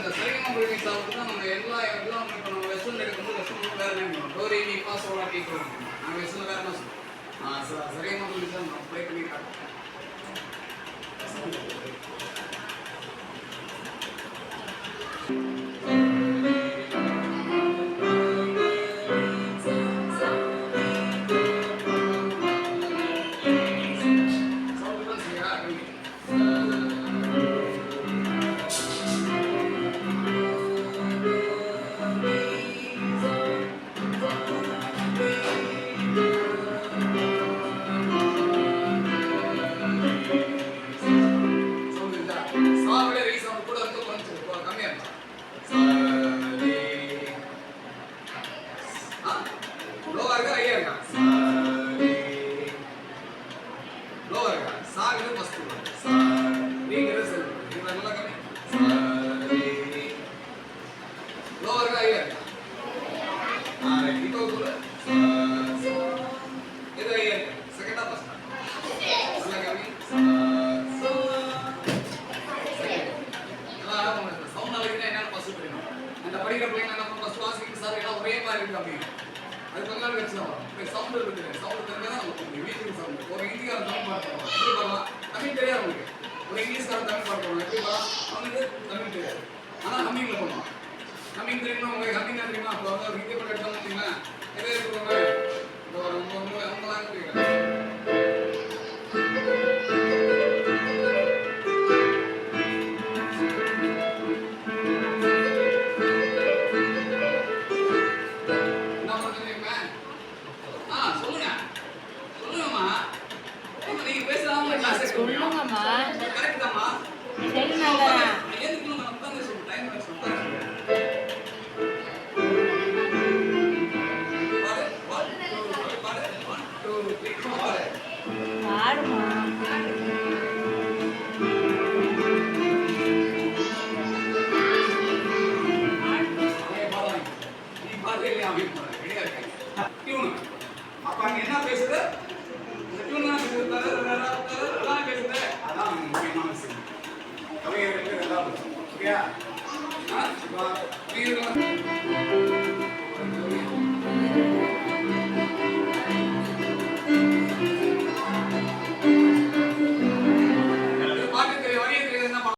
அந்த சரிகம பதனி சாவுக்கு தான் நம்ம எல்லாம் இப்போ நம்ம வெஸ்டர்ன் எடுக்கும்போது வெஸ்டர்ன் வேறு என்ன பண்ணுவோம் டோரி மீ பா சோலா டீ போடுவோம். நாங்கள் வெஸ்டர்ன் வேறு என்ன சொல்லுவோம் சரிகம பதனி சார் நான் ப்ளே பண்ணி காட்டுறேன். ஒரு இங்கிலீஷ்காரன் தமிழ் பாடுறோம் எப்படி அவனுக்கு தமிழ் தெரியாது, ஆனால் ஹம்மிங்கில் பண்ணுவான். ஹம்மிங் தெரியுமா உங்களுக்கு? ஹம்மிங் தெரியுமா? அப்போ வந்து ஒரு ஹிந்தி படம் எடுத்தோம்னு வச்சிங்களேன், எதே இருக்கிறவங்க இப்போ ஒரு அவங்களாம் தெரியும். அப்ப அங்க என்ன பேசுது? இந்த டியூன் தான் பேசுது. அதான் முக்கியமான விஷயம். கவிஞர்களுக்கு எல்லாம் ஓகேயா?